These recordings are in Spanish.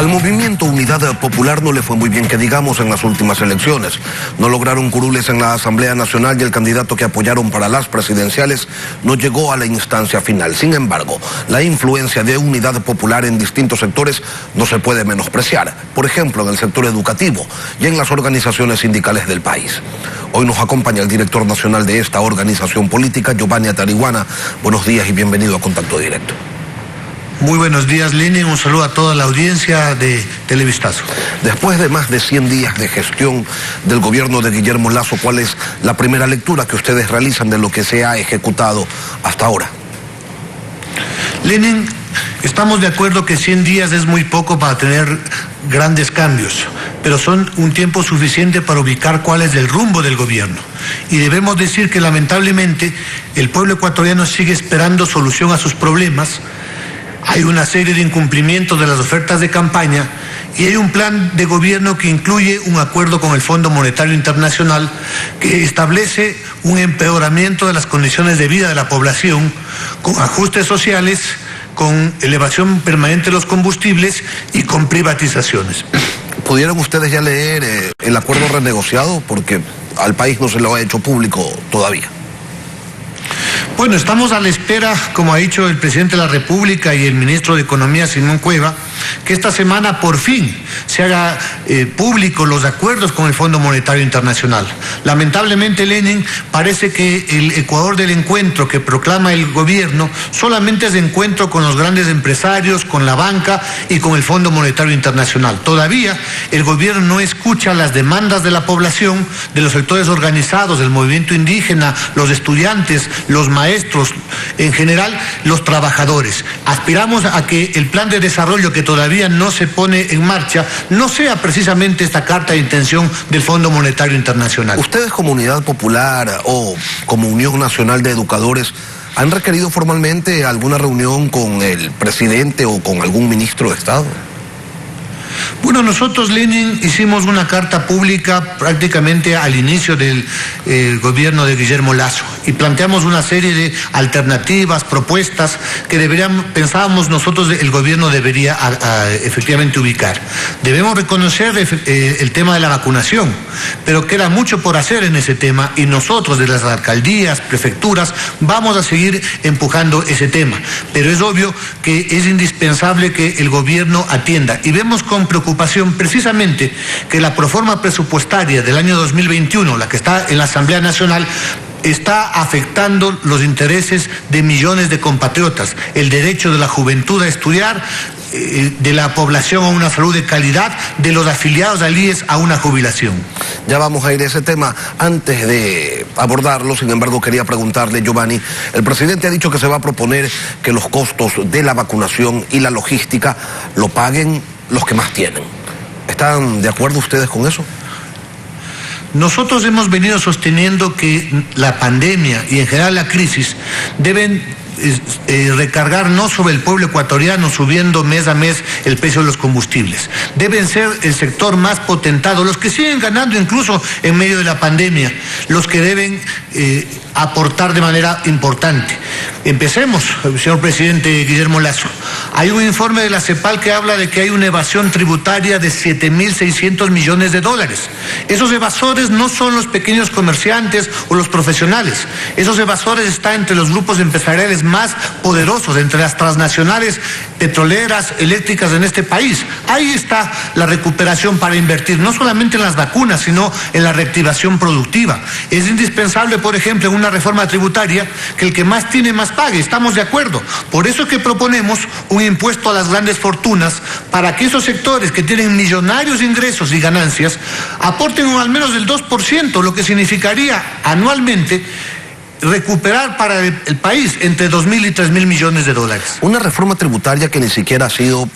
Al movimiento Unidad Popular no le fue muy bien que digamos en las últimas elecciones. No lograron curules en la Asamblea Nacional y el candidato que apoyaron para las presidenciales no llegó a la instancia final. Sin embargo, la influencia de Unidad Popular en distintos sectores no se puede menospreciar. Por ejemplo, en el sector educativo y en las organizaciones sindicales del país. Hoy nos acompaña el director nacional de esta organización política, Giovanni Atariguana. Buenos días y bienvenido a Contacto Directo. Muy buenos días, Lenin. Un saludo a toda la audiencia de Televistazo. Después de más de 100 días de gestión del gobierno de Guillermo Lasso, ¿cuál es la primera lectura que ustedes realizan de lo que se ha ejecutado hasta ahora? Lenin, estamos de acuerdo que 100 días es muy poco para tener grandes cambios, pero son un tiempo suficiente para ubicar cuál es el rumbo del gobierno. Y debemos decir que lamentablemente el pueblo ecuatoriano sigue esperando solución a sus problemas. Hay una serie de incumplimientos de las ofertas de campaña y hay un plan de gobierno que incluye un acuerdo con el Fondo Monetario Internacional que establece un empeoramiento de las condiciones de vida de la población, con ajustes sociales, con elevación permanente de los combustibles y con privatizaciones. ¿Pudieron ustedes ya leer el acuerdo renegociado? Porque al país no se lo ha hecho público todavía. Bueno, estamos a la espera, como ha dicho el presidente de la República y el ministro de Economía, Simón Cueva, que esta semana por fin se haga público los acuerdos con el Fondo Monetario Internacional. Lamentablemente, Lenin, parece que el Ecuador del encuentro que proclama el gobierno solamente es de encuentro con los grandes empresarios, con la banca y con el Fondo Monetario Internacional. Todavía el gobierno no escucha las demandas de la población, de los sectores organizados, del movimiento indígena, los estudiantes, los maestros, en general los trabajadores. Aspiramos a que el plan de desarrollo que todavía no se pone en marcha no sea precisamente esta carta de intención del Fondo Monetario Internacional. ¿Ustedes como Unidad Popular o como Unión Nacional de Educadores han requerido formalmente alguna reunión con el presidente o con algún ministro de Estado? Bueno, nosotros, Lenin, hicimos una carta pública prácticamente al inicio del gobierno de Guillermo Lasso y planteamos una serie de alternativas, propuestas que pensábamos nosotros el gobierno debería efectivamente ubicar. Debemos reconocer el tema de la vacunación, pero queda mucho por hacer en ese tema y nosotros de las alcaldías, prefecturas, vamos a seguir empujando ese tema. Pero es obvio que es indispensable que el gobierno atienda y vemos con preocupación precisamente que la proforma presupuestaria del año 2021, la que está en la Asamblea Nacional, está afectando los intereses de millones de compatriotas, el derecho de la juventud a estudiar, de la población a una salud de calidad, de los afiliados al IES a una jubilación. Ya vamos a ir a ese tema. Antes de abordarlo, sin embargo, quería preguntarle, Giovanni, el presidente ha dicho que se va a proponer que los costos de la vacunación y la logística lo paguen los que más tienen. ¿Están de acuerdo ustedes con eso? Nosotros hemos venido sosteniendo que la pandemia y en general la crisis deben recargar no sobre el pueblo ecuatoriano subiendo mes a mes el precio de los combustibles. Deben ser el sector más potentado, los que siguen ganando incluso en medio de la pandemia, los que deben aportar de manera importante. Empecemos, señor presidente Guillermo Lasso. Hay un informe de la CEPAL que habla de que hay una evasión tributaria de 7.600 millones de dólares. Esos evasores no son los pequeños comerciantes o los profesionales. Esos evasores están entre los grupos empresariales más poderosos, entre las transnacionales petroleras, eléctricas en este país. Ahí está la recuperación para invertir, no solamente en las vacunas, sino en la reactivación productiva. Es indispensable, por ejemplo, en una reforma tributaria, que el que más tiene más pague. Estamos de acuerdo. Por eso es que proponemos un impuesto a las grandes fortunas para que esos sectores que tienen millonarios ingresos y ganancias aporten al menos el 2%, lo que significaría anualmente recuperar para el país entre 2.000 y 3.000 millones de dólares. Una reforma tributaria que ni siquiera ha sido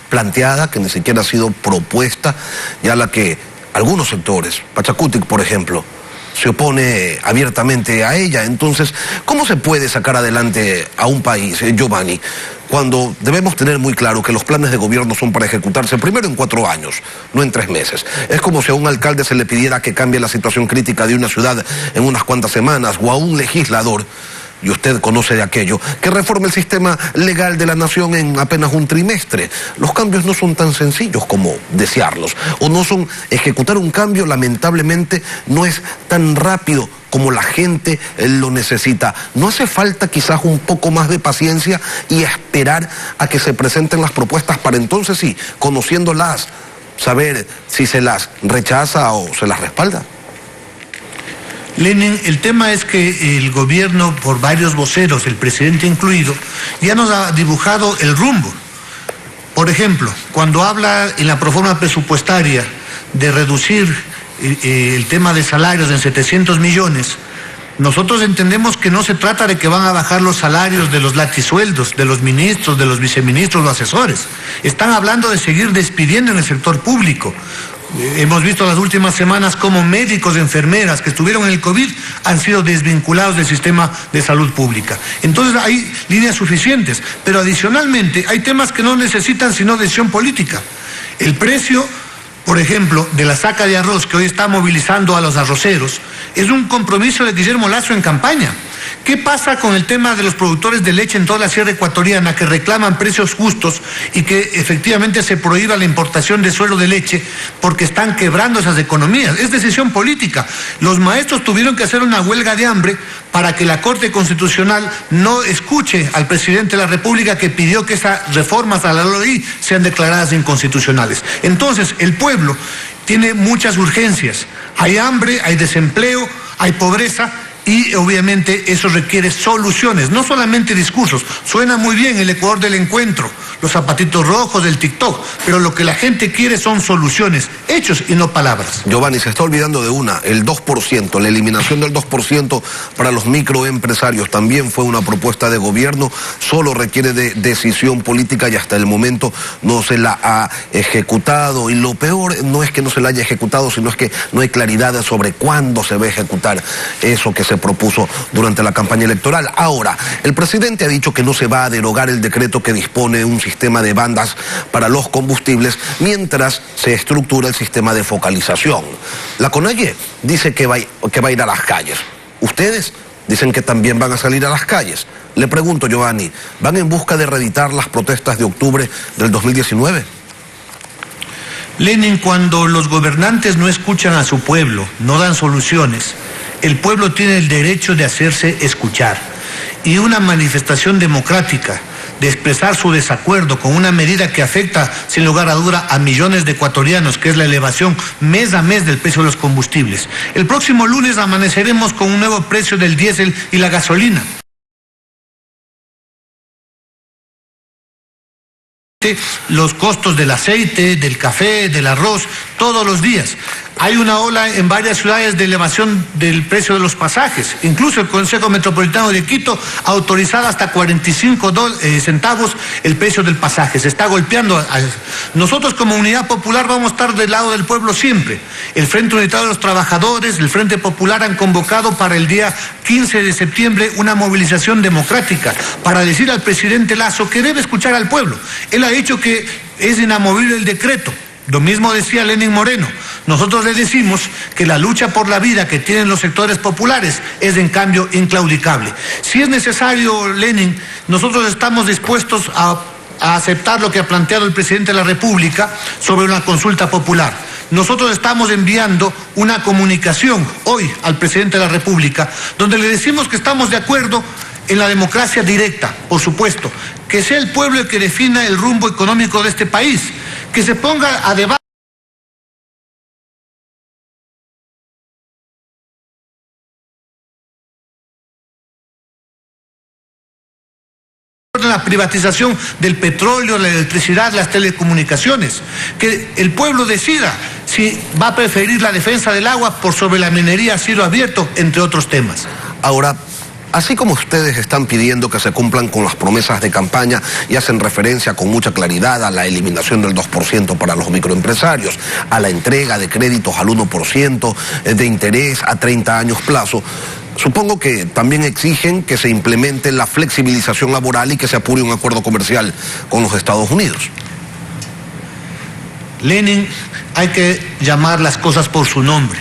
planteada, que ni siquiera ha sido propuesta, ya la que algunos sectores, Pachacutic por ejemplo, se opone abiertamente a ella. Entonces, ¿cómo se puede sacar adelante a un país, Giovanni, cuando debemos tener muy claro que los planes de gobierno son para ejecutarse primero en 4 años, no en 3 meses? Es como si a un alcalde se le pidiera que cambie la situación crítica de una ciudad en unas cuantas semanas, o a un legislador y usted conoce de aquello, que reforme el sistema legal de la nación en apenas un trimestre. Los cambios no son tan sencillos como desearlos, o no son, ejecutar un cambio lamentablemente no es tan rápido como la gente lo necesita. ¿No hace falta quizás un poco más de paciencia y esperar a que se presenten las propuestas para entonces sí, conociéndolas, saber si se las rechaza o se las respalda? Lenin, el tema es que el gobierno, por varios voceros, el presidente incluido, ya nos ha dibujado el rumbo. Por ejemplo, cuando habla en la proforma presupuestaria de reducir el tema de salarios en 700 millones, nosotros entendemos que no se trata de que van a bajar los salarios de los latisueldos, de los ministros, de los viceministros o asesores. Están hablando de seguir despidiendo en el sector público. Hemos visto las últimas semanas cómo médicos, enfermeras que estuvieron en el COVID han sido desvinculados del sistema de salud pública. Entonces hay líneas suficientes, pero adicionalmente hay temas que no necesitan sino decisión política. El precio, por ejemplo, de la saca de arroz que hoy está movilizando a los arroceros, es un compromiso de Guillermo Lasso en campaña. ¿Qué pasa con el tema de los productores de leche en toda la sierra ecuatoriana que reclaman precios justos y que efectivamente se prohíba la importación de suero de leche porque están quebrando esas economías? Es decisión política. Los maestros tuvieron que hacer una huelga de hambre para que la Corte Constitucional no escuche al presidente de la República que pidió que esas reformas a la ley sean declaradas inconstitucionales. Entonces, el pueblo tiene muchas urgencias. Hay hambre, hay desempleo, hay pobreza. Y obviamente eso requiere soluciones, no solamente discursos. Suena muy bien el Ecuador del encuentro, los zapatitos rojos del TikTok, pero lo que la gente quiere son soluciones, hechos y no palabras. Giovanni, se está olvidando de una, el 2%, la eliminación del 2% para los microempresarios también fue una propuesta de gobierno, solo requiere de decisión política y hasta el momento no se la ha ejecutado. Y lo peor no es que no se la haya ejecutado, sino es que no hay claridad sobre cuándo se va a ejecutar eso que se propuso durante la campaña electoral. Ahora, el presidente ha dicho que no se va a derogar el decreto que dispone un sistema de bandas para los combustibles mientras se estructura el sistema de focalización. La CONAIE dice que va a ir a las calles. Ustedes dicen que también van a salir a las calles. Le pregunto, Giovanni, ¿van en busca de reeditar las protestas de octubre del 2019? Lenin, cuando los gobernantes no escuchan a su pueblo, no dan soluciones, el pueblo tiene el derecho de hacerse escuchar. Y una manifestación democrática de expresar su desacuerdo con una medida que afecta, sin lugar a duda, a millones de ecuatorianos, que es la elevación mes a mes del precio de los combustibles. El próximo lunes amaneceremos con un nuevo precio del diésel y la gasolina. Los costos del aceite, del café, del arroz, todos los días. Hay una ola en varias ciudades de elevación del precio de los pasajes. Incluso el Consejo Metropolitano de Quito ha autorizado hasta 45 centavos el precio del pasaje. Se está golpeando. Nosotros como Unidad Popular vamos a estar del lado del pueblo siempre. El Frente Unitario de los Trabajadores, el Frente Popular han convocado para el día 15 de septiembre una movilización democrática para decir al presidente Lasso que debe escuchar al pueblo. Él ha dicho que es inamovible el decreto. Lo mismo decía Lenín Moreno. Nosotros le decimos que la lucha por la vida que tienen los sectores populares es en cambio inclaudicable. Si es necesario, Lenín, nosotros estamos dispuestos a aceptar lo que ha planteado el presidente de la República sobre una consulta popular. Nosotros estamos enviando una comunicación hoy al presidente de la República donde le decimos que estamos de acuerdo en la democracia directa, por supuesto, que sea el pueblo el que defina el rumbo económico de este país, que se ponga a debate la privatización del petróleo, la electricidad, las telecomunicaciones, que el pueblo decida si va a preferir la defensa del agua por sobre la minería a cielo abierto, entre otros temas. Ahora, así como ustedes están pidiendo que se cumplan con las promesas de campaña y hacen referencia con mucha claridad a la eliminación del 2% para los microempresarios, a la entrega de créditos al 1% de interés a 30 años plazo, supongo que también exigen que se implemente la flexibilización laboral y que se apure un acuerdo comercial con los Estados Unidos. Lenin, hay que llamar las cosas por su nombre.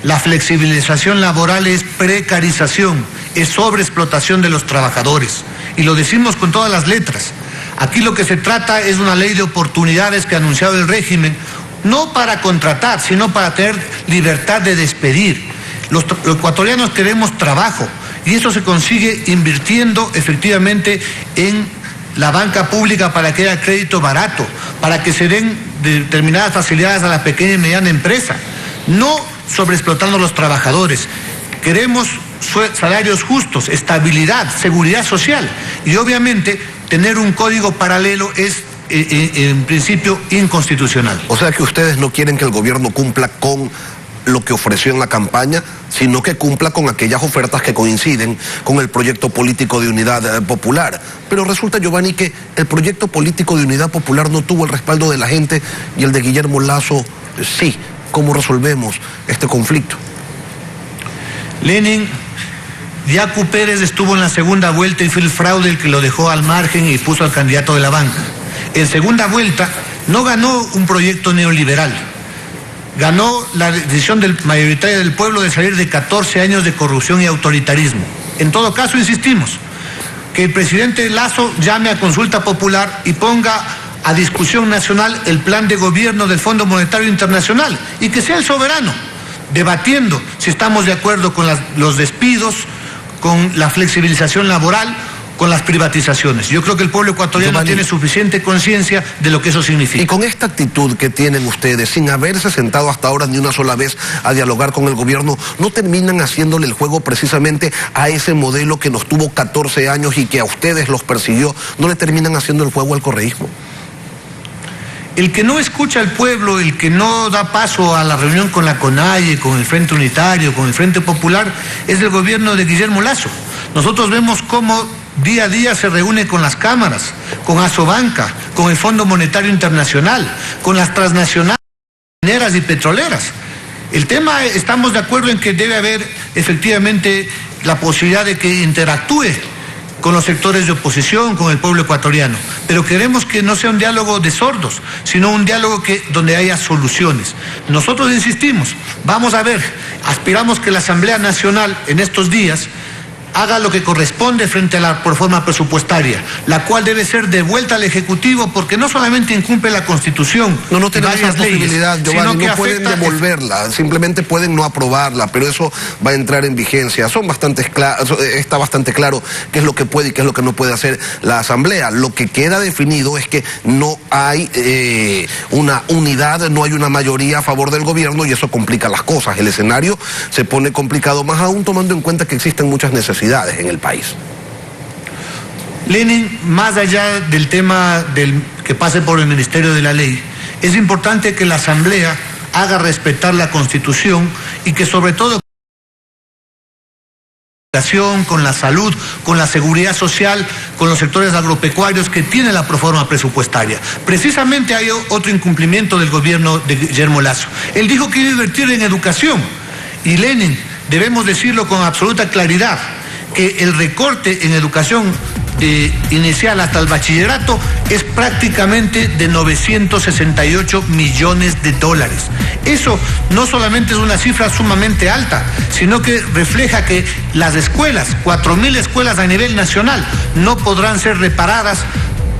La flexibilización laboral es precarización es sobreexplotación de los trabajadores. Y lo decimos con todas las letras. Aquí lo que se trata es una ley de oportunidades que ha anunciado el régimen, no para contratar, sino para tener libertad de despedir. Los ecuatorianos queremos trabajo y eso se consigue invirtiendo efectivamente en la banca pública para que haya crédito barato, para que se den determinadas facilidades a la pequeña y mediana empresa, no sobreexplotando a los trabajadores. Queremos salarios justos, estabilidad, seguridad social y obviamente tener un código paralelo es en principio inconstitucional. O sea que ustedes no quieren que el gobierno cumpla con lo que ofreció en la campaña, sino que cumpla con aquellas ofertas que coinciden con el proyecto político de Unidad Popular. Pero resulta, Giovanni, que el proyecto político de Unidad Popular no tuvo el respaldo de la gente y el de Guillermo Lasso sí. ¿Cómo resolvemos este conflicto? Lenin, Yacu Pérez estuvo en la segunda vuelta y fue el fraude el que lo dejó al margen y puso al candidato de la banca. En segunda vuelta no ganó un proyecto neoliberal, ganó la decisión mayoritaria del pueblo de salir de 14 años de corrupción y autoritarismo. En todo caso, insistimos, que el presidente Lasso llame a consulta popular y ponga a discusión nacional el plan de gobierno del Fondo Monetario Internacional y que sea el soberano, debatiendo si estamos de acuerdo con los despidos, con la flexibilización laboral, con las privatizaciones. Yo creo que el pueblo ecuatoriano, Giovanni, tiene suficiente conciencia de lo que eso significa. Y con esta actitud que tienen ustedes, sin haberse sentado hasta ahora ni una sola vez a dialogar con el gobierno, ¿no terminan haciéndole el juego precisamente a ese modelo que nos tuvo 14 años y que a ustedes los persiguió? ¿No le terminan haciendo el juego al correísmo? El que no escucha al pueblo, el que no da paso a la reunión con la CONAIE, con el Frente Unitario, con el Frente Popular, es el gobierno de Guillermo Lasso. Nosotros vemos cómo día a día se reúne con las cámaras, con Asobanca, con el Fondo Monetario Internacional, con las transnacionales mineras y petroleras. El tema, estamos de acuerdo en que debe haber efectivamente la posibilidad de que interactúe con los sectores de oposición, con el pueblo ecuatoriano, pero queremos que no sea un diálogo de sordos, sino un diálogo donde haya soluciones. Nosotros insistimos, vamos a ver, aspiramos que la Asamblea Nacional en estos días haga lo que corresponde frente a la proforma presupuestaria, la cual debe ser devuelta al Ejecutivo porque no solamente incumple la Constitución, no tenemos esa posibilidad, Giovanni, no pueden devolverla, simplemente pueden no aprobarla, pero eso va a entrar en vigencia. Está bastante claro qué es lo que puede y qué es lo que no puede hacer la Asamblea. Lo que queda definido es que no hay una unidad, no hay una mayoría a favor del gobierno y eso complica las cosas. El escenario se pone complicado más aún tomando en cuenta que existen muchas necesidades en el país. Lenin, más allá del tema que pase por el Ministerio de la Ley, es importante que la Asamblea haga respetar la Constitución y que sobre todo con la salud, con la seguridad social, con los sectores agropecuarios que tiene la proforma presupuestaria. Precisamente hay otro incumplimiento del gobierno de Guillermo Lasso. Él dijo que iba a invertir en educación y Lenin, debemos decirlo con absoluta claridad, que el recorte en educación inicial hasta el bachillerato es prácticamente de 968 millones de dólares. Eso no solamente es una cifra sumamente alta, sino que refleja que las escuelas, 4.000 escuelas a nivel nacional, no podrán ser reparadas.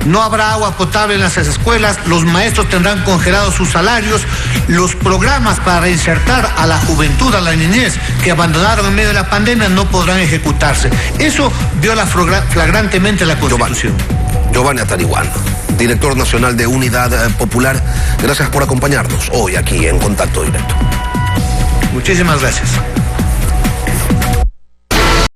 No habrá agua potable en las escuelas, los maestros tendrán congelados sus salarios, los programas para reinsertar a la juventud, a la niñez, que abandonaron en medio de la pandemia, no podrán ejecutarse. Eso viola flagrantemente la Constitución. Giovanni Atariguan, director nacional de Unidad Popular, gracias por acompañarnos hoy aquí en Contacto Directo. Muchísimas gracias.